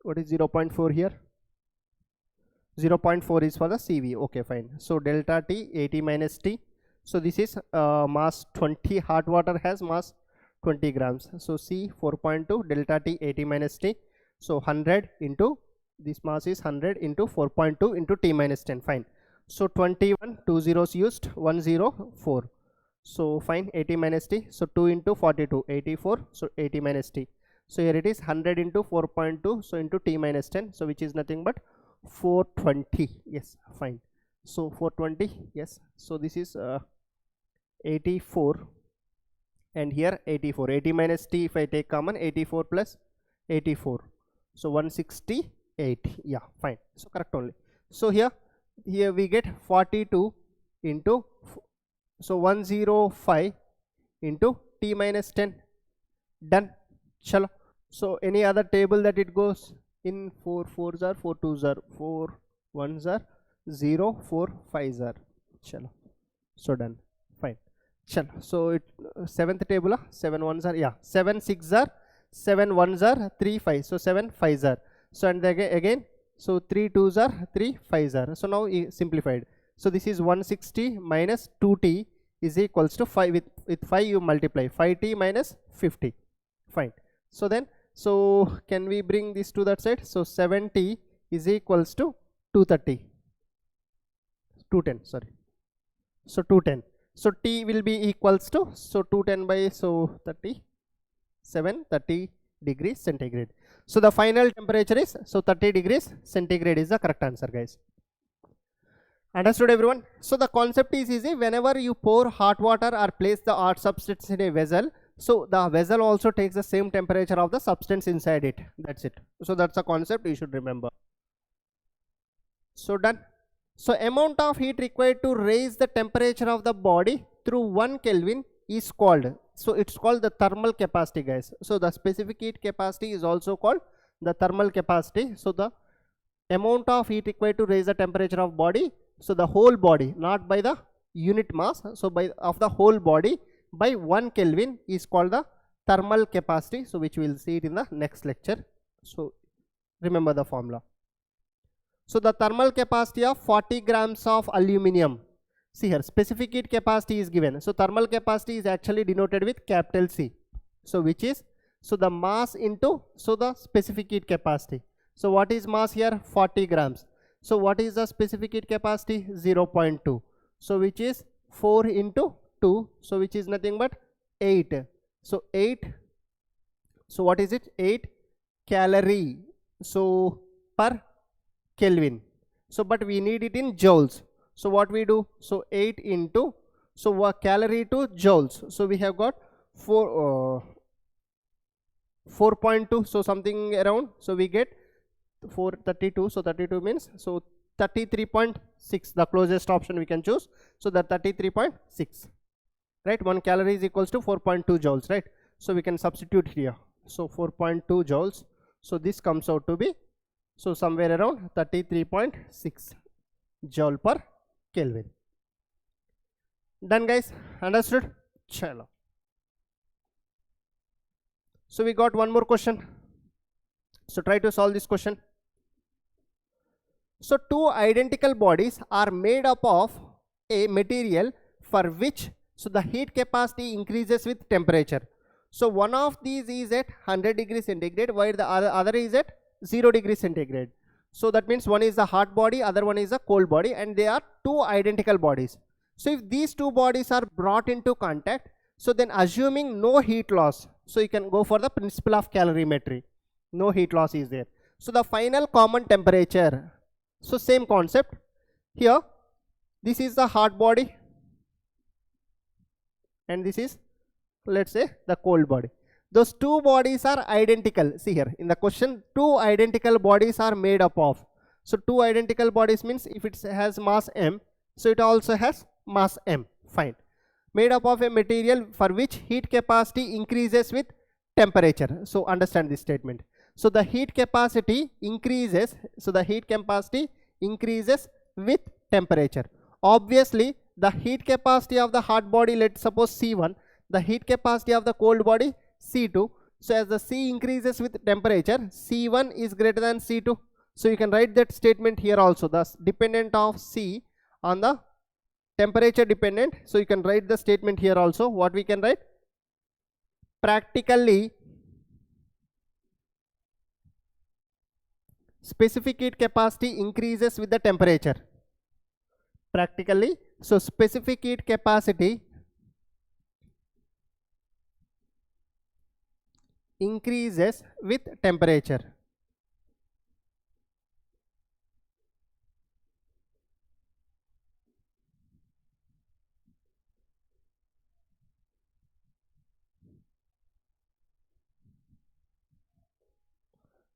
what is 0.4 here? 0.4 is for the CV. Okay, fine. So delta T 80 minus T. So this is mass 20. Hot water has mass 20 grams. So C 4.2 delta T 80 minus T. So 100 into, this mass is 100 into 4.2 into T minus 10. Fine. So 21, 2 zeros used, 104. So fine, 80 minus T. So 2 into 42, 84. So 80 minus T. So here it is 100 into 4.2. So into T minus 10. So which is nothing but 420. Yes, fine. So 420. Yes. So this is 84 and here 84. 80 minus T if I take common, 84 plus 84. So 168. Yeah, fine. So correct only. So here we get 42 into, so 105 into T minus 10. Done. Chalo. So any other table that it goes in, 4 4s are 4 2s are 4 1s are 0 4 5s are. Chalo. So done. Fine. Chalo. So it seventh table 7 1s are, yeah, 7 6s are 7 1s are 3 5. So 7 5s are. So and again so 3 2s are 3 5s are. So now simplified. So this is 160 minus 2T is equals to 5, with 5 you multiply 5T minus 50. Fine. So then, so can we bring this to that side? So 7T is equals to 230, 210, sorry. So 210. So T will be equals to, so 210 by, so 30 degrees centigrade. So the final temperature is, so 30 degrees centigrade is the correct answer, guys. Understood everyone? So the concept is easy. Whenever you pour hot water or place the hot substance in a vessel, so the vessel also takes the same temperature of the substance inside it. That's it. So that's a concept you should remember. So done. So amount of heat required to raise the temperature of the body through 1 Kelvin is called So it's called the thermal capacity, guys. So the specific heat capacity is also called the thermal capacity. So the amount of heat required to raise the temperature of body, so the whole body, not by the unit mass, so by of the whole body by 1 Kelvin is called the thermal capacity. So which we will see it in the next lecture. So remember the formula. So the thermal capacity of 40 grams of aluminum. See here, specific heat capacity is given. So thermal capacity is actually denoted with capital C. So which is, so the mass into, so the specific heat capacity. So what is mass here? 40 grams. So what is the specific heat capacity? 0.2. So which is 4 into 2. So which is nothing but 8. So 8. So what is it? 8 calorie. So per Kelvin. So but we need it in joules. So what we do? So 8 into, so what calorie to joules. So we have got 4.2. So something around. So we get 432. So 32 means, so 33.6, the closest option we can choose. So the 33.6, right? 1 calorie is equals to 4.2 joules, right? So we can substitute here. So 4.2 joules. So this comes out to be, so somewhere around 33.6 joule per Kelvin. Done, guys? Understood? Chalo. So we got one more question. So try to solve this question. So two identical bodies are made up of a material for which, so the heat capacity increases with temperature. So one of these is at 100 degrees centigrade while the other is at 0 degrees centigrade. So that means one is a hot body, other one is a cold body, and they are two identical bodies. So if these two bodies are brought into contact, so then assuming no heat loss, so you can go for the principle of calorimetry. No heat loss is there. So the final common temperature, so same concept here. This is the hot body and this is, let's say, the cold body. Those two bodies are identical. See here in the question, two identical bodies are made up of. So two identical bodies means if it has mass m, so it also has mass m. Fine. Made up of a material for which heat capacity increases with temperature. So understand this statement. So the heat capacity increases, so the heat capacity increases with temperature. Obviously the heat capacity of the hot body, let's suppose C1, the heat capacity of the cold body C2. So as the C increases with temperature, C1 is greater than C2. So you can write that statement here also, thus dependent of C on the temperature dependent. So you can write the statement here also. What we can write? Practically specific heat capacity increases with the temperature. Practically, so specific heat capacity increases with temperature.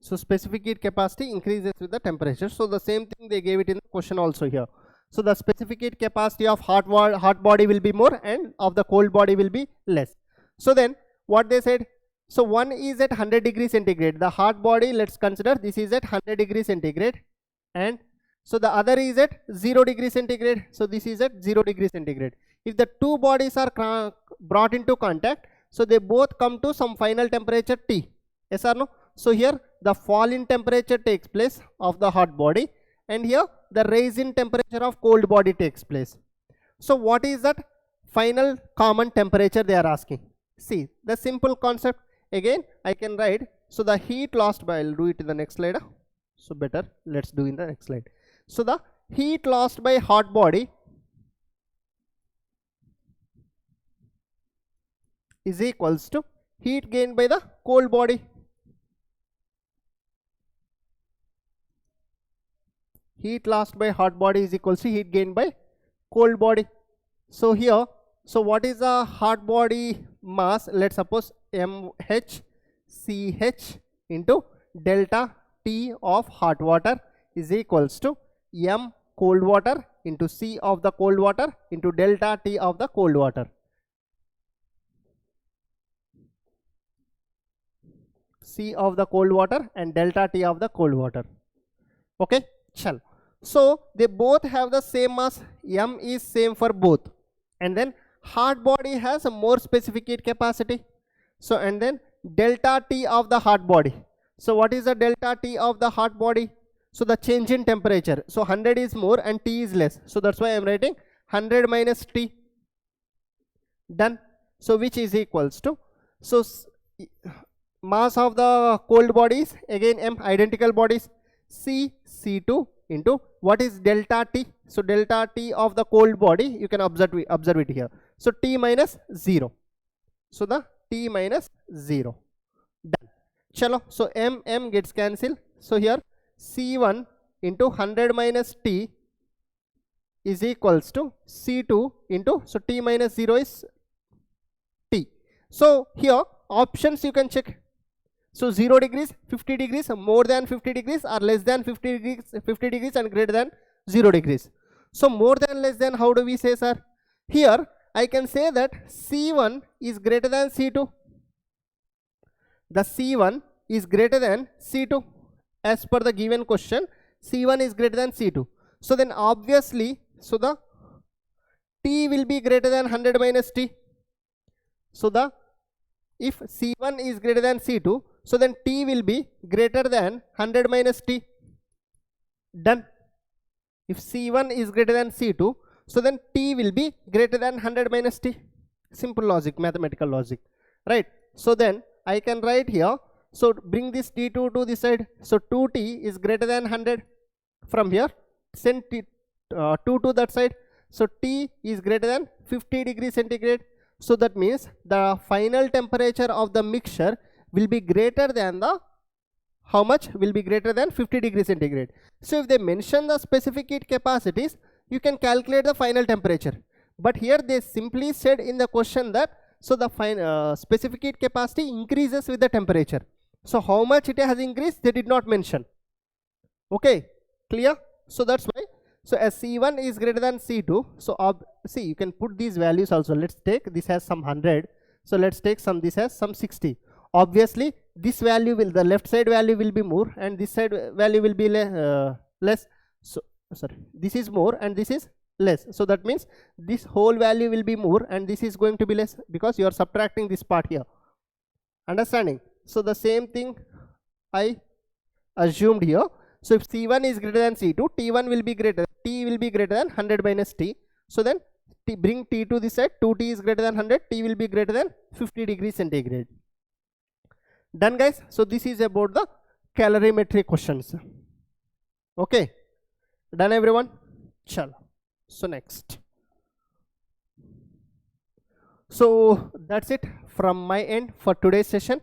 So specific heat capacity increases with the temperature. So the same thing they gave it in the question also here. So the specific heat capacity of hot body will be more and of the cold body will be less. So then what they said, so one is at 100 degrees centigrade. The hot body, let's consider this is at 100 degrees centigrade, and so the other is at 0 degrees centigrade. So this is at 0 degrees centigrade. If the two bodies are brought into contact, so they both come to some final temperature T. Yes or no? So here the fall in temperature takes place of the hot body, and here the rise in temperature of cold body takes place. So what is that final common temperature they are asking? See the simple concept. Again I can write, so the heat lost by, I'll do it in the next slide. So better, let's do in the next slide. So the heat lost by hot body is equals to heat gained by the cold body. Heat lost by hot body is equals to heat gained by cold body. So here, so what is the hot body mass? Let's suppose mHCH into delta T of hot water is equals to m cold water into C of the cold water into delta T of the cold water. C of the cold water and delta T of the cold water. Okay, chal. So they both have the same mass, M is same for both, and then hot body has a more specific heat capacity. So and then delta T of the hot body. So what is the delta T of the hot body? So the change in temperature. So 100 is more and T is less. So that's why I am writing 100 minus T. Done. So which is equals to, so mass of the cold bodies, again M, identical bodies, C2 into what is delta T? So delta T of the cold body, you can observe it here. So T minus 0. So the T minus 0. Done. Chalo. So M gets cancelled. So here C1 into 100 minus T is equals to C2 into, so T minus 0 is T. So here options you can check. So 0 degrees, 50 degrees, more than 50 degrees or less than 50 degrees and greater than 0 degrees. So more than, less than, how do we say, sir? Here I can say that C1 is greater than C2. The C1 is greater than C2. As per the given question, C1 is greater than C2. So then obviously, so the T will be greater than 100 minus T. So the, if C1 is greater than C2, so then T will be greater than 100 minus T. Done. If C1 is greater than C2, so then T will be greater than 100 minus T. Simple logic, mathematical logic, right? So then I can write here, so bring this T2 to this side. So 2T is greater than 100. From here, send T, 2 to that side. So T is greater than 50 degrees centigrade. So that means the final temperature of the mixture will be greater than the, how much? Will be greater than 50 degrees centigrade. So if they mention the specific heat capacities, you can calculate the final temperature. But here they simply said in the question that, so the specific heat capacity increases with the temperature. So how much it has increased, they did not mention. Okay, clear? So that's why. So as C1 is greater than C2, so see, you can put these values also. Let's take, this has some 100. So let's take some, this has some 60. Obviously this value will, the left side value will be more and this side value will be less. So sorry, this is more and this is less. So that means this whole value will be more and this is going to be less because you are subtracting this part here. Understanding? So the same thing I assumed here. So if C1 is greater than C2, T1 will be greater, T will be greater than 100 minus T. So then bring T to this side, 2T is greater than 100, T will be greater than 50 degrees centigrade. Done, guys. So this is about the calorimetry questions. Okay, done everyone? Chalo. So next. So that's it from my end for today's session.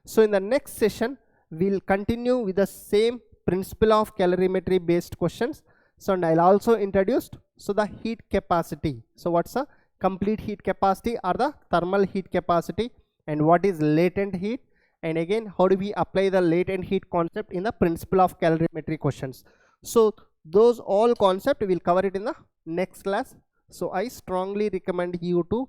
So in the next session, we'll continue with the same principle of calorimetry based questions. So and I'll also introduce, so the heat capacity. So what's the complete heat capacity or the thermal heat capacity, and what is latent heat, and again how do we apply the latent heat concept in the principle of calorimetry questions. So those all concept we'll cover it in the next class. So I strongly recommend you to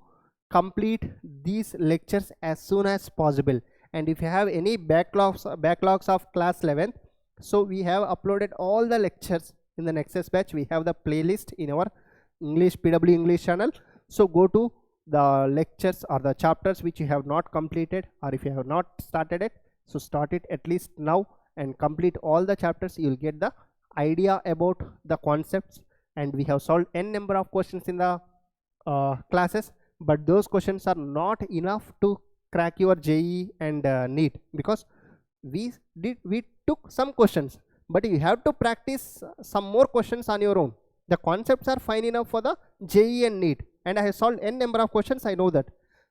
complete these lectures as soon as possible. And if you have any backlogs of class 11th, so we have uploaded all the lectures in the Nexus Batch. We have the playlist in our PW English channel. So go to the lectures or the chapters which you have not completed, or if you have not started it, so start it at least now and complete all the chapters. You will get the idea about the concepts, and we have solved n number of questions in the classes, but those questions are not enough to crack your JEE and NEET, because we took some questions, but you have to practice some more questions on your own. The concepts are fine enough for the JEE and NEET, and I have solved n number of questions, I know that,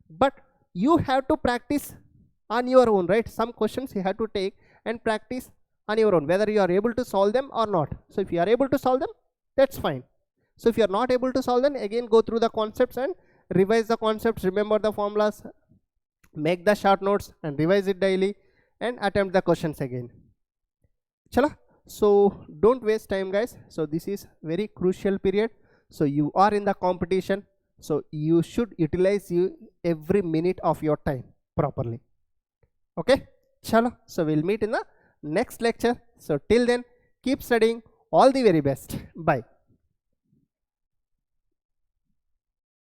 but you have to practice on your own, right? Some questions you have to take and practice on your own, whether you are able to solve them or not. So if you are able to solve them, that's fine. So if you are not able to solve them, again go through the concepts and revise the concepts, remember the formulas, make the short notes and revise it daily, and attempt the questions again. Chala? So don't waste time, guys. So this is very crucial period. So you are in the competition, so you should utilize every minute of your time properly. Okay, Chalo, so we'll meet in the next lecture. So till then, keep studying. All the very best. Bye.